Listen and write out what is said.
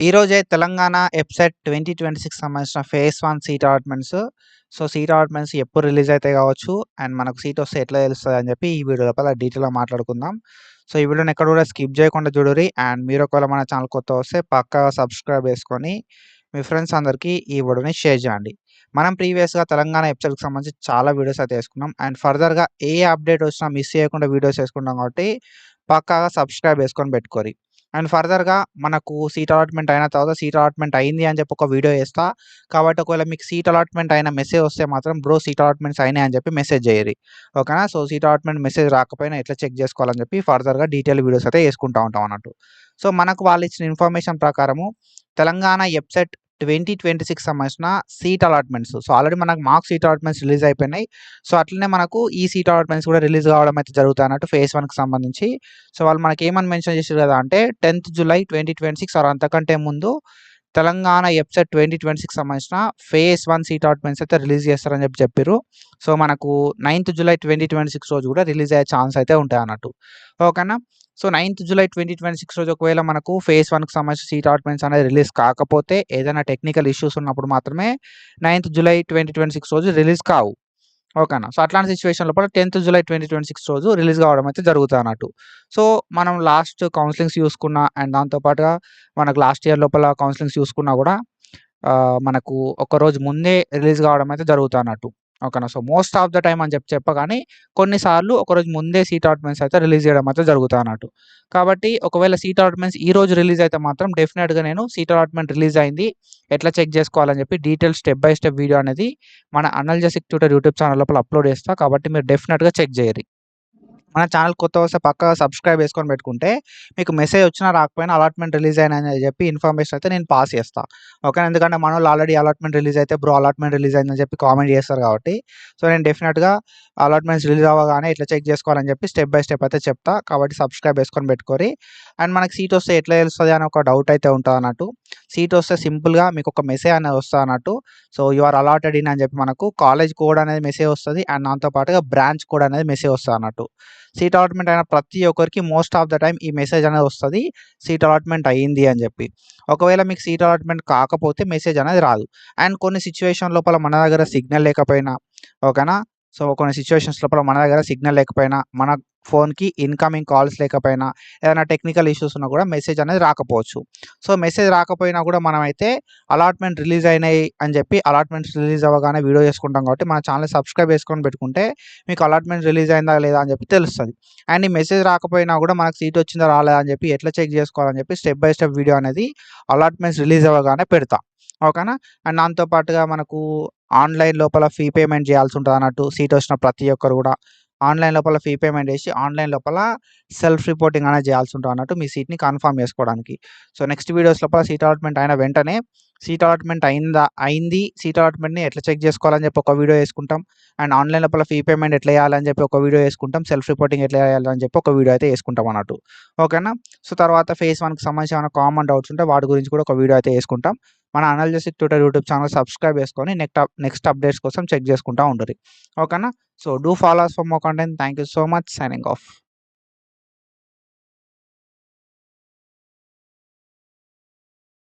ఈరోజే తెలంగాణ ఎబ్సెట్ 2026 సంబంధించిన phase 1 seat allotments. Seat allotments ఎప్పుడు రిలీజ్ అయితాయి కావచ్చు, అండ్ మనకు సీట్ వస్తే ఎట్లా తెలుస్తది అని చెప్పి ఈ వీడియో లోపల డీటెయిల్‌గా మాట్లాడుకుందాం. ఈ వీడియోని ఎక్కడ కూడా స్కిప్ చేయకుండా చూడుర్రి. అండ్ మీరు ఒకవేళ మన ఛానల్ కొత్తగా వస్తే పక్కాగా సబ్స్క్రైబ్ చేసుకొని మీ ఫ్రెండ్స్ అందరికీ ఈ వీడియోని షేర్ చేయండి. మనం ప్రీవియస్‌గా తెలంగాణ ఎబ్సెట్‌కి సంబంధించి చాలా వీడియోస్ అయితే చేసుకున్నాం. అండ్ ఫర్దర్‌గా ఏ అప్డేట్ వచ్చినా మిస్ చేయకుండా వీడియోస్ చేసుకుంటాం కాబట్టి పక్కాగా సబ్స్క్రైబ్ చేసుకొని పెట్టుకోర్రి. అండ్ ఫర్దర్‌గా మనకు సీట్ అలాట్‌మెంట్ అయిన తర్వాత సీట్ అలాట్‌మెంట్ అయింది అని చెప్పి ఒక వీడియో చేస్తా. కాబట్టి ఒకవేళ మీకు సీట్ అలాట్‌మెంట్ అయిన మెసేజ్ వస్తే మాత్రం బ్రో సీట్ అలాట్‌మెంట్స్ అయినాయి అని చెప్పి మెసేజ్ చేయిర్రి. ఓకేనా? సీట్ అలాట్‌మెంట్ మెసేజ్ రాకపోయినా ఎట్లా చెక్ చేసుకోవాలని చెప్పి ఫర్దర్‌గా డీటెయిల్ వీడియోస్ అయితే చేసుకుంటా ఉంటాం అన్నట్టు. మనకు వాళ్ళు ఇచ్చిన ఇన్ఫర్మేషన్ ప్రకారము తెలంగాణ ఎబ్సెట్ 2026 సంబంధించిన సీట్ అలాట్‌మెంట్స్. ఆల్రెడీ మనకు మాక్ సీట్ అలాట్‌మెంట్స్ రిలీజ్ అయిపోయినాయి. అట్లనే మనకు ఈ సీట్ అలాట్‌మెంట్స్ కూడా రిలీజ్ కావడం అయితే జరుగుతాయి అన్నట్టు ఫేజ్ 1కి సంబంధించి. వాళ్ళు మనకేమని మెన్షన్ చేసిర్రు కదా అంటే 10th జులై 2026 ఆర్ అంతకంటే ముందు తెలంగాణ ఎబ్సెట్ 2026 సంబంధించిన ఫేజ్ 1 సీట్ అలాట్‌మెంట్స్ అయితే రిలీజ్ చేస్తారని చెప్పిర్రు. మనకు 9th జులై 2026 రోజు కూడా రిలీజ్ అయ్యే ఛాన్స్ అయితే ఉంటాయన్నట్టు. ఓకేనా? 9th జులై 2026 రోజు ఒకవేళ మనకు ఫేజ్ 1కి సంబంధించిన సీట్ అలాట్‌మెంట్స్ అనేది రిలీజ్ కాకపోతే ఏదైనా టెక్నికల్ ఇష్యూస్ ఉన్నప్పుడు మాత్రమే 9th జులై 2026 రోజు రిలీజ్ కావు. ఓకేనా? అట్లాంటి సిట్యుయేషన్ లోపల 10th జులై 2026 రోజు రిలీజ్ కావడం అయితే జరుగుతదన్నట్టు. మనం లాస్ట్ కౌన్సెలింగ్స్ చూసుకున్న అండ్ దాంతో పాటుగా మనకు లాస్ట్ ఇయర్ లోపల కౌన్సెలింగ్స్ చూసుకున్నా కూడా మనకు ఒకరోజు ముందే రిలీజ్ కావడం అయితే జరుగుతదన్నట్టు. ఓకేనా? మోస్ట్ ఆఫ్ ద టైమ్ అని చెప్పగానే కొన్నిసార్లు ఒకరోజు ముందే సీట్ అలాట్‌మెంట్స్ అయితే రిలీజ్ చేయడం అయితే జరుగుతదన్నట్టు. కాబట్టి ఒకవేళ సీట్ అలాట్‌మెంట్స్ ఈ రోజు రిలీజ్ అయితే మాత్రం డెఫినిట్‌గా నేను సీట్ అలాట్‌మెంట్ రిలీజ్ అయింది, ఎట్లా చెక్ చేసుకోవాలని చెప్పి స్టెప్ బై స్టెప్ వీడియో అనేది మన అనల్జెసిక్ ట్యూటర్ యూట్యూబ్ ఛానల్ లోపల అప్లోడ్ చేస్తా. కాబట్టి మీరు డెఫినిట్‌గా చెక్ చేయండి. మన ఛానల్ కొత్తగా వస్తే పక్కాగా సబ్స్క్రైబ్ చేసుకొని పెట్టుకుంటే మీకు మెసేజ్ వచ్చినా రాకపోయినా అలాట్‌మెంట్ రిలీజ్ అయిందని చెప్పి ఇన్ఫర్మేషన్ అయితే నేను పాస్ చేస్తా. ఓకేనా? ఎందుకంటే మనోళ్ళు ఆల్రెడీ అలాట్‌మెంట్ రిలీజ్ అయితే బ్రో అలాట్‌మెంట్ రిలీజ్ అయిందని చెప్పి కామెంట్ చేస్తారు కాబట్టి నేను డెఫినిట్‌గా అలాట్‌మెంట్స్ రిలీజ్ అవ్వగానే ఎట్లా చెక్ చేసుకోవాలని చెప్పి స్టెప్ బై స్టెప్ అయితే చెప్తా. కాబట్టి సబ్స్క్రైబ్ చేసుకొని పెట్టుకోర్రి. అండ్ మనకి సీట్ వస్తే ఎట్లా తెలుస్తది అని ఒక డౌట్ అయితే ఉంటదన్నట్టు. సీట్ వస్తే సింపుల్‌గా మీకు ఒక మెసేజ్ అనేది వస్తదన్నట్టు. యూ ఆర్ అలాటెడ్ ఇన్ అని చెప్పి మనకు కాలేజ్ కోడ్ అనేది మెసేజ్ వస్తది. అండ్ దాంతో పాటుగా బ్రాంచ్ కోడ్ అనేది మెసేజ్ వస్తదన్నట్టు. సీట్ అలాట్‌మెంట్ అయిన ప్రతి ఒక్కరికి మోస్ట్ ఆఫ్ ద టైమ్ ఈ మెసేజ్ అనేది వస్తది. సీట్ అలాట్‌మెంట్ అయింది అని చెప్పి. ఒకవేళ మీకు సీట్ అలాట్‌మెంట్ కాకపోతే మెసేజ్ అనేది రాదు. అండ్ కొన్ని సిట్యుయేషన్ లోపల మన దగ్గర సిగ్నల్ లేకపోయినా ఓకేనా? కొన్ని సిట్యుయేషన్స్ లోపల మన దగ్గర సిగ్నల్ లేకపోయినా, మన ఫోన్‌కి ఇన్‌కమింగ్ కాల్స్ లేకపోయినా, ఏదైనా టెక్నికల్ ఇష్యూస్ ఉన్నా కూడా మెసేజ్ అనేది రాకపోవచ్చు. మెసేజ్ రాకపోయినా కూడా మనమైతే అలాట్‌మెంట్ రిలీజ్ అయినాయి అని చెప్పి అలాట్‌మెంట్స్ రిలీజ్ అవ్వగానే వీడియో చేసుకుంటాం కాబట్టి మన ఛానెల్‌ని సబ్స్క్రైబ్ చేసుకొని పెట్టుకుంటే మీకు అలాట్‌మెంట్ రిలీజ్ అయిందా లేదా అని చెప్పి తెలుస్తది. అండ్ ఈ మెసేజ్ రాకపోయినా కూడా మనకు సీట్ వచ్చిందా రాలేదా అని చెప్పి ఎట్లా చెక్ చేసుకోవాలని చెప్పి స్టెప్ బై స్టెప్ వీడియో అనేది అలాట్‌మెంట్స్ రిలీజ్ అవ్వగానే పెడతా. ఓకేనా? అండ్ దాంతో పాటుగా మనకు ఆన్‌లైన్ లోపల ఫీ పేమెంట్ చేయాల్సి ఉంటదన్నట్టు. సీట్ వచ్చిన ప్రతి ఒక్కరు కూడా ఆన్‌లైన్ లోపల ఫీ పేమెంట్ చేసి ఆన్‌లైన్ లోపల సెల్ఫ్ రిపోర్టింగ్ అనేది చేయాల్సి ఉంటదన్నట్టు మీ సీట్‌ని కన్ఫర్మ్ చేసుకోవడానికి. నెక్స్ట్ వీడియోస్ లోపల సీట్ అలాట్‌మెంట్ అయిన వెంటనే సీట్ అలాట్‌మెంట్ అయింది. సీట్ అలాట్‌మెంట్‌ని ఎట్లా చెక్ చేసుకోవాలని చెప్పి ఒక వీడియో చేసుకుంటాం. అండ్ ఆన్‌లైన్ లోపల ఫీ పేమెంట్ ఎట్లా చేయాలని చెప్పి ఒక వీడియో చేసుకుంటాం. సెల్ఫ్ రిపోర్టింగ్ ఎట్లా చేయాలని చెప్పి ఒక వీడియో అయితే చేసుకుంటాం అన్నట్టు. ఓకేనా? తర్వాత ఫేజ్ 1కి సంబంధించి ఏమైనా కామన్ డౌట్స్ ఉంటే వాటి గురించి కూడా ఒక వీడియో అయితే చేసుకుంటాం. మన అనల్జెసిక్ ట్యూటర్ యూట్యూబ్ ఛానల్ సబ్స్క్రైబ్ చేసుకొని నెక్స్ట్ అప్డేట్స్ కోసం చెక్ చేసుకుంటా ఉండుర్రి. ఓకేనా? Do follow us for more content. Thank you so much. Signing off.